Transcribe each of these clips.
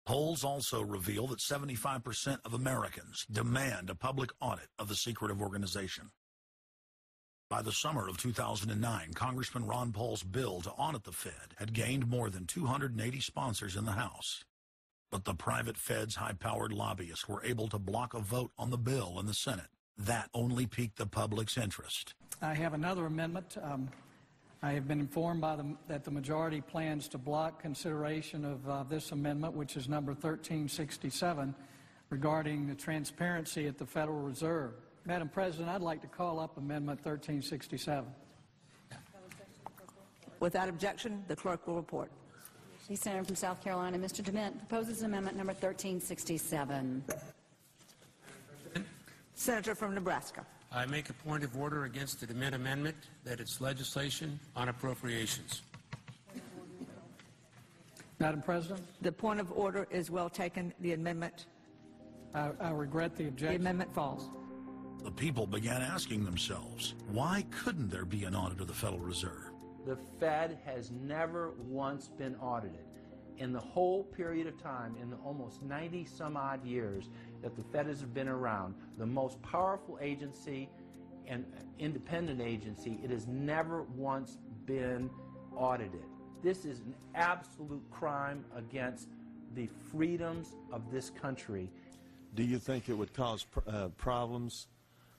Polls also reveal that 75% of Americans demand a public audit of the secretive organization. By the summer of 2009, Congressman Ron Paul's bill to audit the Fed had gained more than 280 sponsors in the House. But the private Fed's high-powered lobbyists were able to block a vote on the bill in the Senate. That only piqued the public's interest. I have another amendment. I have been informed that the majority plans to block consideration of this amendment, which is number 1367, regarding the transparency at the Federal Reserve. Madam President, I'd like to call up Amendment 1367. Without objection, the clerk will report. The Senator from South Carolina, Mr. DeMint, proposes amendment number 1367. Senator from Nebraska. I make a point of order against the DeMint amendment that it's legislation on appropriations. Madam President? The point of order is well taken. The amendment. I regret the objection. The amendment falls. The people began asking themselves, why couldn't there be an audit of the Federal Reserve? The Fed has never once been audited. In the whole period of time, in the almost 90-some-odd years that the Fed has been around, the most powerful agency and independent agency, it has never once been audited. This is an absolute crime against the freedoms of this country. Do you think it would cause problems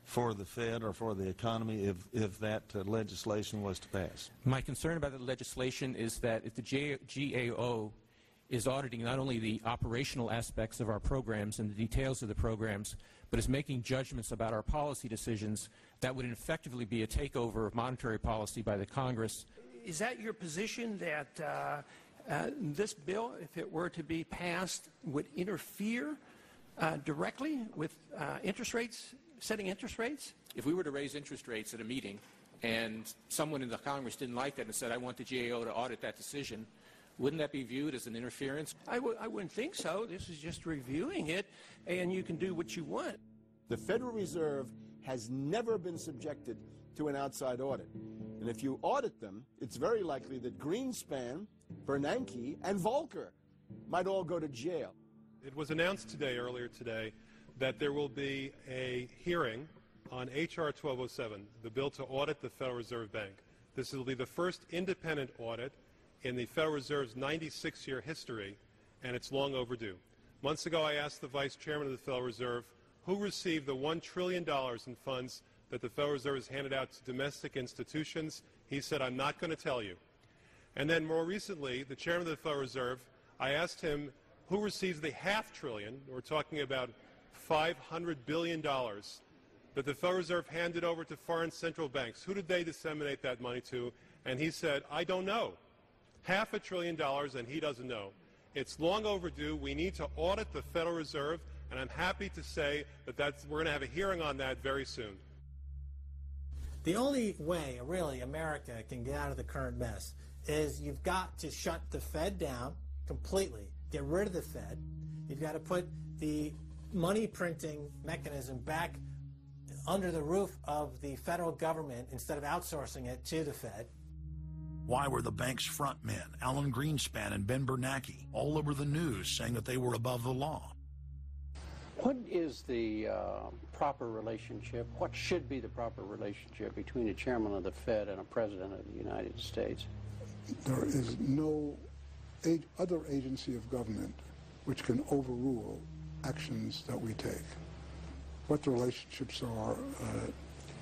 for the Fed or for the economy if that legislation was to pass? My concern about the legislation is that if the GAO is auditing not only the operational aspects of our programs and the details of the programs, but is making judgments about our policy decisions, that would effectively be a takeover of monetary policy by the Congress. Is that your position, that this bill, if it were to be passed, would interfere directly with interest rates, setting interest rates? If we were to raise interest rates at a meeting and someone in the Congress didn't like that and said, I want the GAO to audit that decision, wouldn't that be viewed as an interference? I wouldn't think so. This is just reviewing it, and you can do what you want. The Federal Reserve has never been subjected to an outside audit. And if you audit them, it's very likely that Greenspan, Bernanke, and Volcker might all go to jail. It was announced earlier today, that there will be a hearing on H.R. 1207, the bill to audit the Federal Reserve Bank. This will be the first independent audit in the Federal Reserve's 96-year history, and it's long overdue. Months ago, I asked the Vice Chairman of the Federal Reserve who received the $1 trillion in funds that the Federal Reserve has handed out to domestic institutions. He said, I'm not going to tell you. And then more recently, the Chairman of the Federal Reserve, I asked him who receives the $500 billion, we're talking about $500 billion, that the Federal Reserve handed over to foreign central banks. Who did they disseminate that money to? And he said, I don't know. $500 billion, and he doesn't know. It's long overdue. We need to audit the Federal Reserve, and I'm happy to say that we're going to have a hearing on that very soon. The only way, really, America can get out of the current mess is you've got to shut the Fed down completely, get rid of the Fed. You've got to put the money printing mechanism back under the roof of the federal government instead of outsourcing it to the Fed. Why were the bank's front men, Alan Greenspan and Ben Bernanke, all over the news saying that they were above the law? What is the proper relationship, what should be the proper relationship between a chairman of the Fed and a president of the United States? There is no other agency of government which can overrule actions that we take. What the relationships are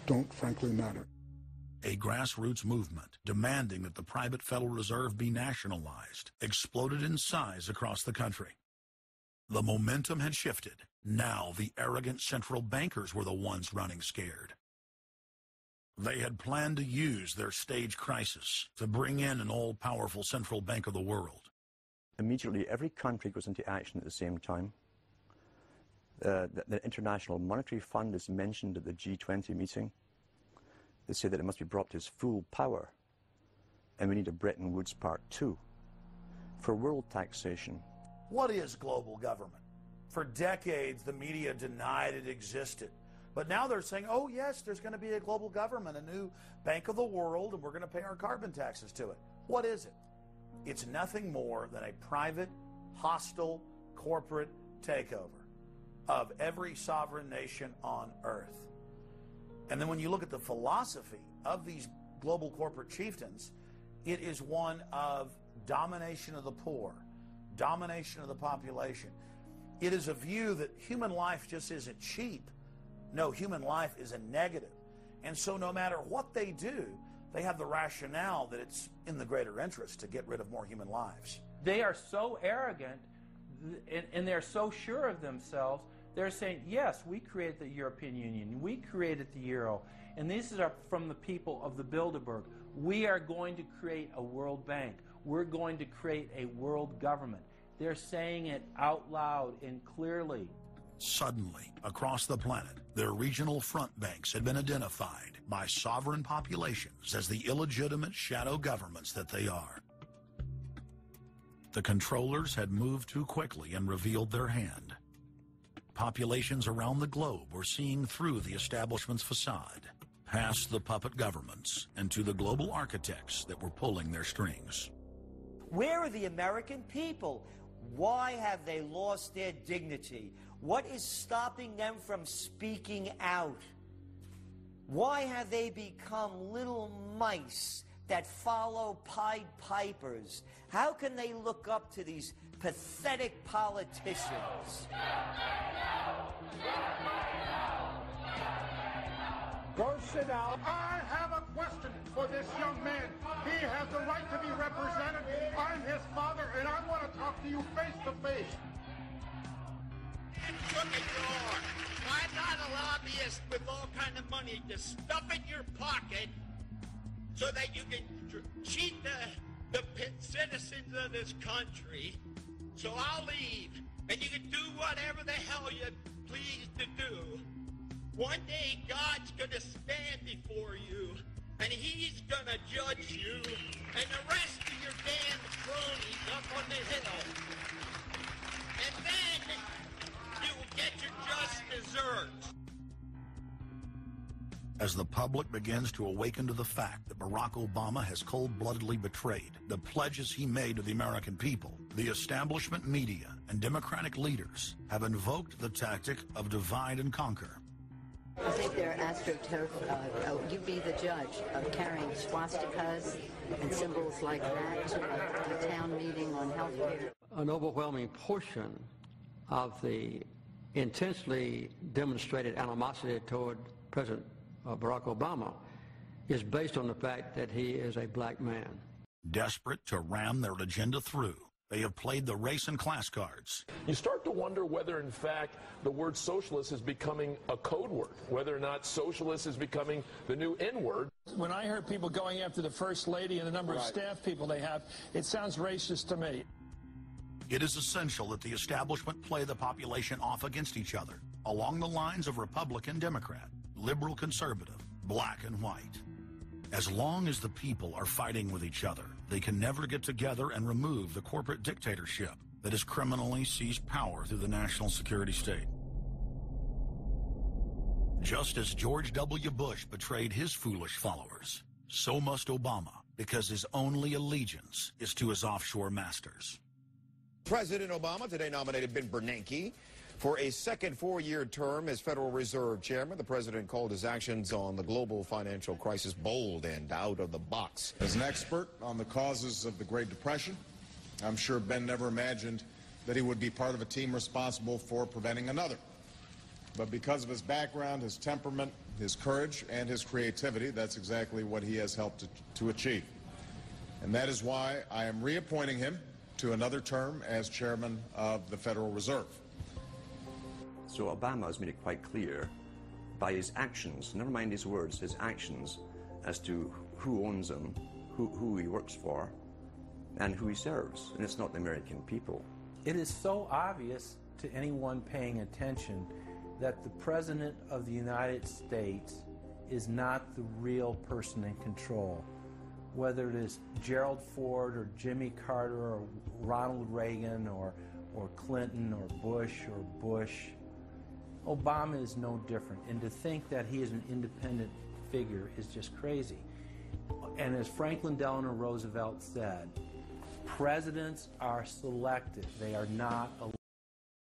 don't frankly matter. A grassroots movement demanding that the private Federal Reserve be nationalized exploded in size across the country. The momentum had shifted. Now the arrogant central bankers were the ones running scared. They had planned to use their stage crisis to bring in an all-powerful central bank of the world. Immediately, every country goes into action at the same time. The International Monetary Fund is mentioned at the G20 meeting. They say that it must be brought to its full power, and we need a Bretton Woods Part 2 for world taxation. What is global government? For decades, the media denied it existed. But now they're saying, oh, yes, there's going to be a global government, a new bank of the world, and we're going to pay our carbon taxes to it. What is it? It's nothing more than a private, hostile, corporate takeover of every sovereign nation on earth. And then when you look at the philosophy of these global corporate chieftains, it is one of domination of the poor, domination of the population. It is a view that human life just isn't cheap. No, human life is a negative. And so no matter what they do, they have the rationale that it's in the greater interest to get rid of more human lives. They are so arrogant and they're so sure of themselves, they're saying, yes, we created the European Union, we created the Euro, and these are from the people of the Bilderberg. We are going to create a world bank. We're going to create a world government. They're saying it out loud and clearly. Suddenly, across the planet, their regional front banks had been identified by sovereign populations as the illegitimate shadow governments that they are. The controllers had moved too quickly and revealed their hand. Populations around the globe were seeing through the establishment's facade, past the puppet governments, and to the global architects that were pulling their strings. Where are the American people? Why have they lost their dignity? What is stopping them from speaking out? Why have they become little mice that follow Pied Pipers? How can they look up to these pathetic politicians? Go sit down. I have a question for this young man. He has the right to be represented. I'm his father, and I want to talk to you face to face. Look at your. I'm not a lobbyist with all kind of money to stuff in your pocket so that you can cheat the citizens of this country. So I'll leave, and you can do whatever the hell you please to do. One day God's going to stand before you, and he's going to judge you and the rest of your damn cronies up on the hill. And then you will get your just desserts. As the public begins to awaken to the fact that Barack Obama has cold-bloodedly betrayed the pledges he made to the American people, the establishment media and Democratic leaders have invoked the tactic of divide and conquer. I think they're astroturf. You be the judge of carrying swastikas and symbols like that to a town meeting on health care. An overwhelming portion of the intensely demonstrated animosity toward President Barack Obama is based on the fact that he is a black man. Desperate to ram their agenda through, they have played the race and class cards. You start to wonder whether, in fact, the word socialist is becoming a code word, whether or not socialist is becoming the new N-word. When I heard people going after the First Lady and the number of staff people they have, it sounds racist to me. It is essential that the establishment play the population off against each other, along the lines of Republican, Democrat, liberal, conservative, black and white. As long as the people are fighting with each other, they can never get together and remove the corporate dictatorship that has criminally seized power through the national security state. Just as George W. Bush betrayed his foolish followers, so must Obama, because his only allegiance is to his offshore masters. President Obama today nominated Ben Bernanke for a second four-year term as Federal Reserve Chairman. The president called his actions on the global financial crisis bold and out of the box. As an expert on the causes of the Great Depression, I'm sure Ben never imagined that he would be part of a team responsible for preventing another. But because of his background, his temperament, his courage, and his creativity, that's exactly what he has helped to achieve. And that is why I am reappointing him to another term as chairman of the Federal Reserve. So Obama has made it quite clear by his actions, never mind his words, his actions, as to who owns him, who he works for, and who he serves. And it's not the American people. It is so obvious to anyone paying attention that the President of the United States is not the real person in control. Whether it is Gerald Ford or Jimmy Carter or Ronald Reagan or Clinton or Bush or Bush, Obama is no different. And to think that he is an independent figure is just crazy. And as Franklin Delano Roosevelt said, presidents are selected. They are not elected.